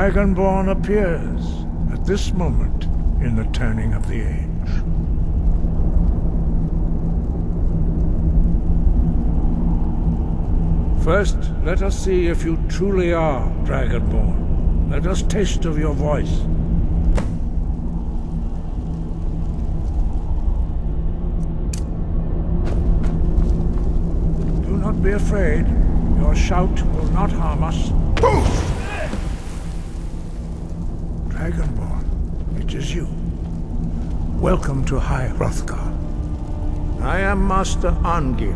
Dragonborn appears at this moment in the turning of the age. First, let us see if you truly are Dragonborn. Let us taste of your voice. Do not be afraid. Your shout will not harm us. Dragonborn, it is you. Welcome to High Hrothgar. I am Master Arngir.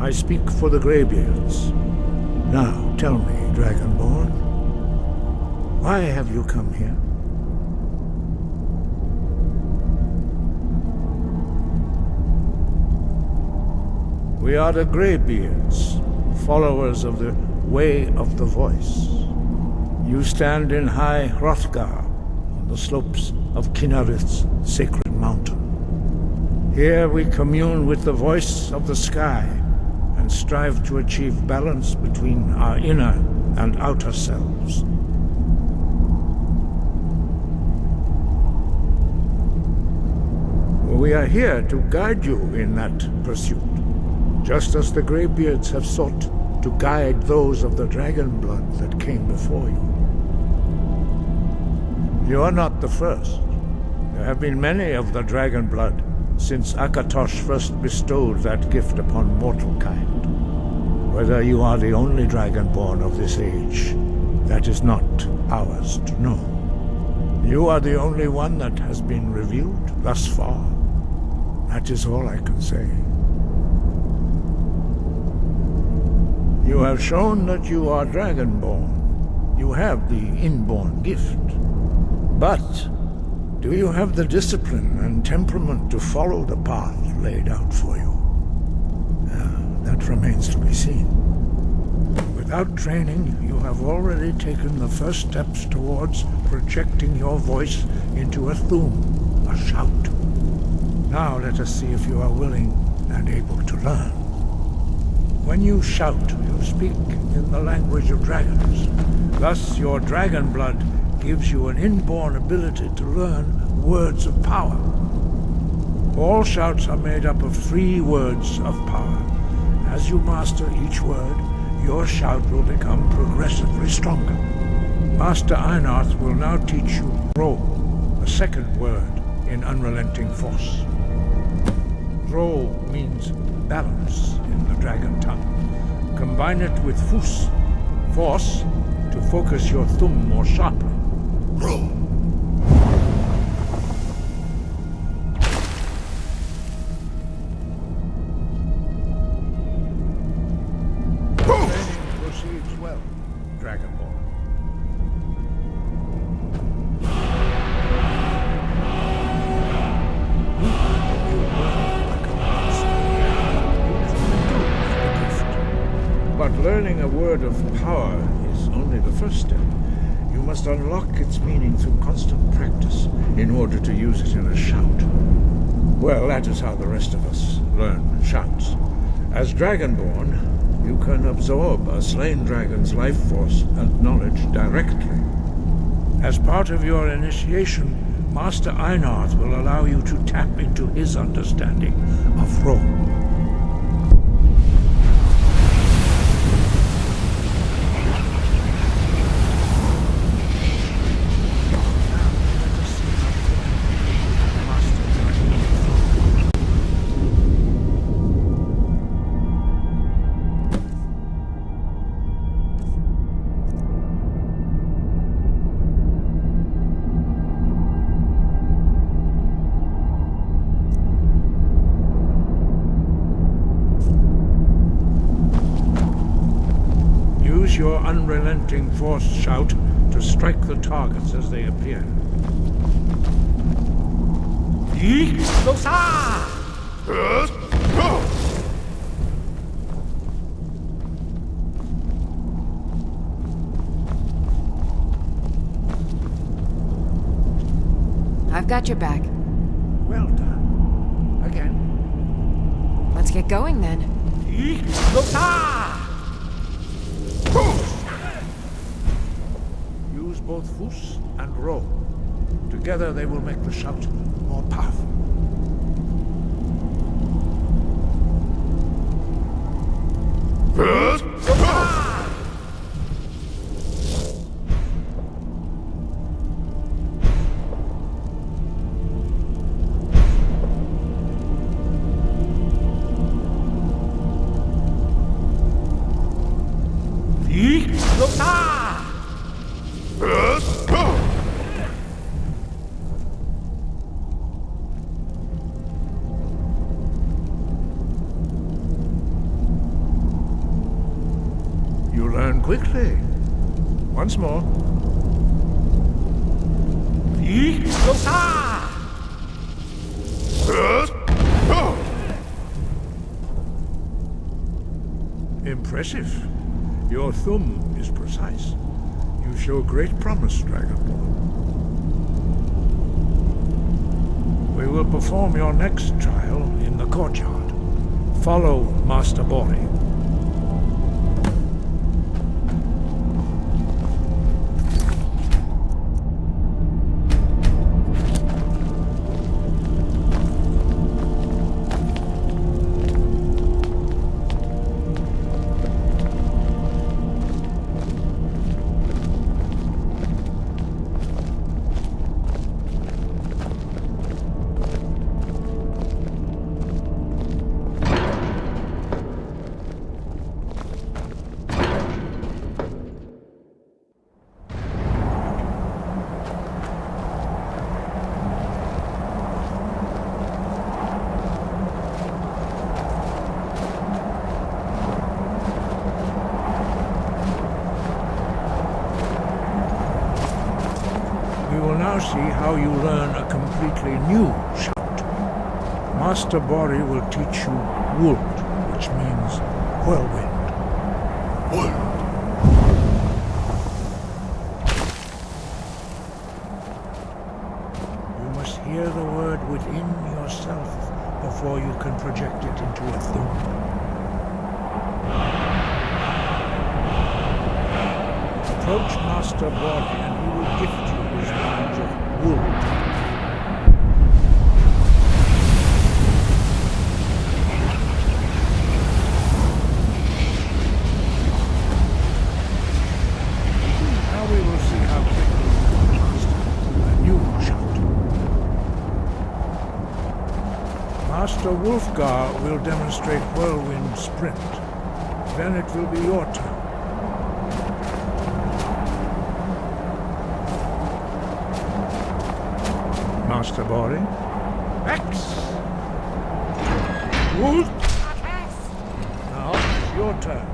I speak for the Greybeards. Now, tell me, Dragonborn, why have you come here? We are the Greybeards, followers of the Way of the Voice. You stand in High Hrothgar, on the slopes of Kinnarith's sacred mountain. Here we commune with the voice of the sky, and strive to achieve balance between our inner and outer selves. We are here to guide you in that pursuit, just as the Greybeards have sought to guide those of the dragon blood that came before you. You are not the first. There have been many of the dragon blood since Akatosh first bestowed that gift upon mortal kind. Whether you are the only Dragonborn of this age, that is not ours to know. You are the only one that has been revealed thus far. That is all I can say. You have shown that you are Dragonborn. You have the inborn gift. But do you have the discipline and temperament to follow the path laid out for you? That remains to be seen. Without training, you have already taken the first steps towards projecting your voice into a thum, a shout. Now let us see if you are willing and able to learn. When you shout, you speak in the language of dragons. Thus, your dragon blood gives you an inborn ability to learn words of power. All shouts are made up of 3 words of power. As you master each word, your shout will become progressively stronger. Master Einarth will now teach you Ro, the second word in Unrelenting Force. Ro means balance in the dragon tongue. Combine it with Fus, force, to focus your thumb more sharply. Ro. Learning a word of power is only the first step. You must unlock its meaning through constant practice in order to use it in a shout. Well, that is how the rest of us learn shouts. As Dragonborn, you can absorb a slain dragon's life force and knowledge directly. As part of your initiation, Master Einarth will allow you to tap into his understanding of Ro. Your unrelenting force shout to strike the targets as they appear. I've got your back. Well done. Again. Let's get going then. Use use both Fus and Ro. Together they will make the shout more powerful. You learn quickly. Once more. Impressive. Your thumb is precise. You show great promise, Dragonborn. We will perform your next trial in the courtyard. Follow Master Bori. Now see how you learn a completely new shout. Master Bori will teach you Wuld, which means whirlwind. Wuld. You must hear the word within yourself before you can project it into a thum. Approach Master Bori and he will gift you his knowledge of Wuld. Now we will see how quickly you can master a new shout. Master Wulfgar will demonstrate Whirlwind Sprint. Then it will be your turn. Master Bori. X! Wuld! Now it's your turn.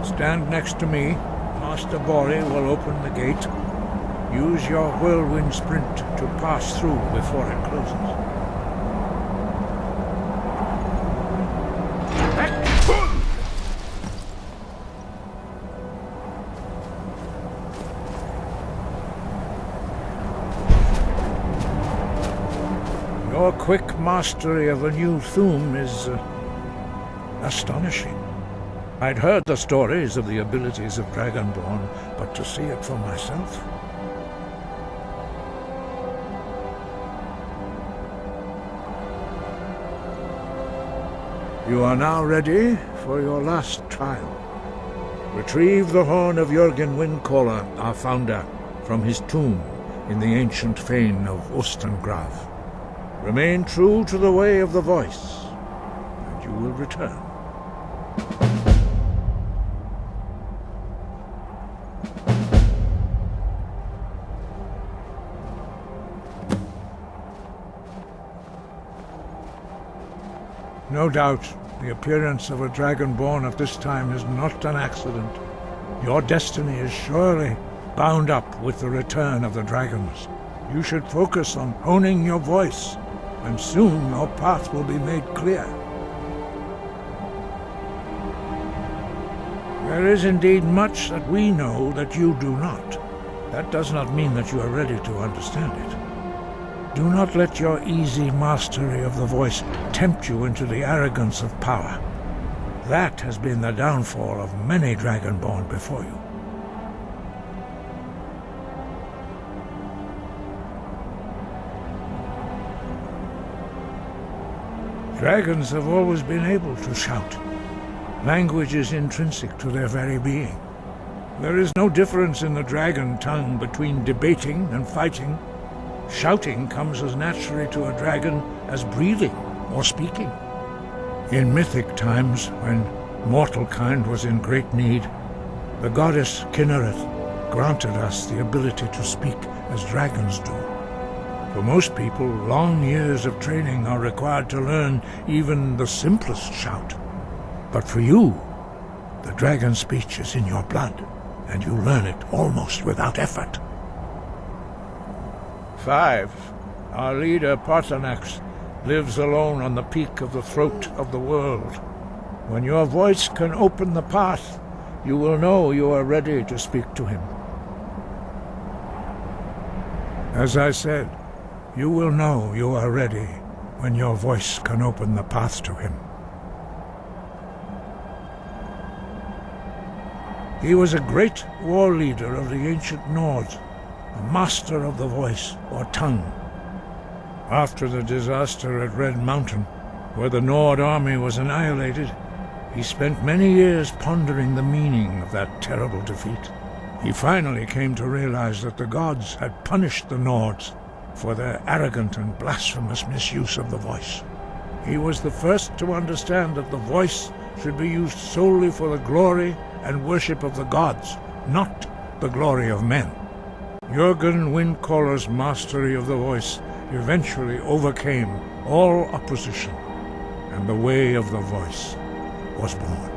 Stand next to me. Master Bori will open the gate. Use your whirlwind sprint to pass through before it closes. Your quick mastery of a new thum is astonishing. I'd heard the stories of the abilities of Dragonborn, but to see it for myself... You are now ready for your last trial. Retrieve the horn of Jürgen Windcaller, our founder, from his tomb in the ancient fane of Ostengrav. Remain true to the way of the voice, and you will return. No doubt, the appearance of a Dragonborn at this time is not an accident. Your destiny is surely bound up with the return of the dragons. You should focus on honing your voice, and soon your path will be made clear. There is indeed much that we know that you do not. That does not mean that you are ready to understand it. Do not let your easy mastery of the voice tempt you into the arrogance of power. That has been the downfall of many Dragonborn before you. Dragons have always been able to shout. Language is intrinsic to their very being. There is no difference in the dragon tongue between debating and fighting. Shouting comes as naturally to a dragon as breathing or speaking. In mythic times, when mortal kind was in great need, the goddess Kinnereth granted us the ability to speak as dragons do. For most people, long years of training are required to learn even the simplest shout. But for you, the dragon speech is in your blood, and you learn it almost without effort. 5. Our leader, Parthenax, lives alone on the peak of the throat of the world. When your voice can open the path, you will know you are ready to speak to him. As I said, you will know you are ready when your voice can open the path to him. He was a great war leader of the ancient Nords, a master of the voice, or tongue. After the disaster at Red Mountain, where the Nord army was annihilated, he spent many years pondering the meaning of that terrible defeat. He finally came to realize that the gods had punished the Nords for their arrogant and blasphemous misuse of the voice. He was the first to understand that the voice should be used solely for the glory and worship of the gods, not the glory of men. Jürgen Windcaller's mastery of the voice eventually overcame all opposition, and the way of the voice was born.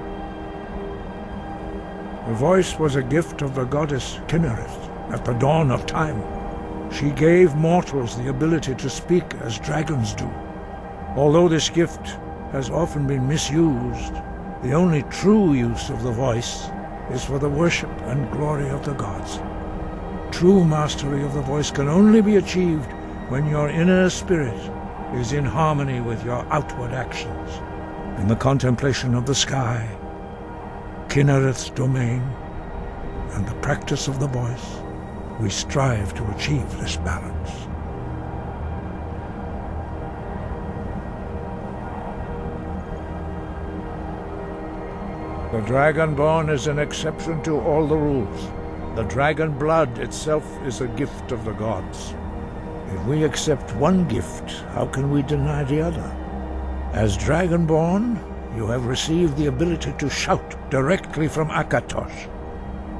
The voice was a gift of the goddess Kinnereth at the dawn of time. She gave mortals the ability to speak as dragons do. Although this gift has often been misused, the only true use of the voice is for the worship and glory of the gods. True mastery of the voice can only be achieved when your inner spirit is in harmony with your outward actions. In the contemplation of the sky, Kinnereth's domain, and the practice of the voice, we strive to achieve this balance. The Dragonborn is an exception to all the rules. The dragon blood itself is a gift of the gods. If we accept one gift, how can we deny the other? As Dragonborn, you have received the ability to shout directly from Akatosh.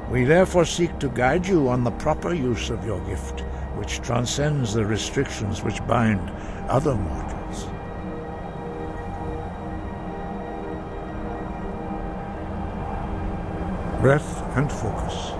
We therefore seek to guide you on the proper use of your gift, which transcends the restrictions which bind other mortals. Breath and focus.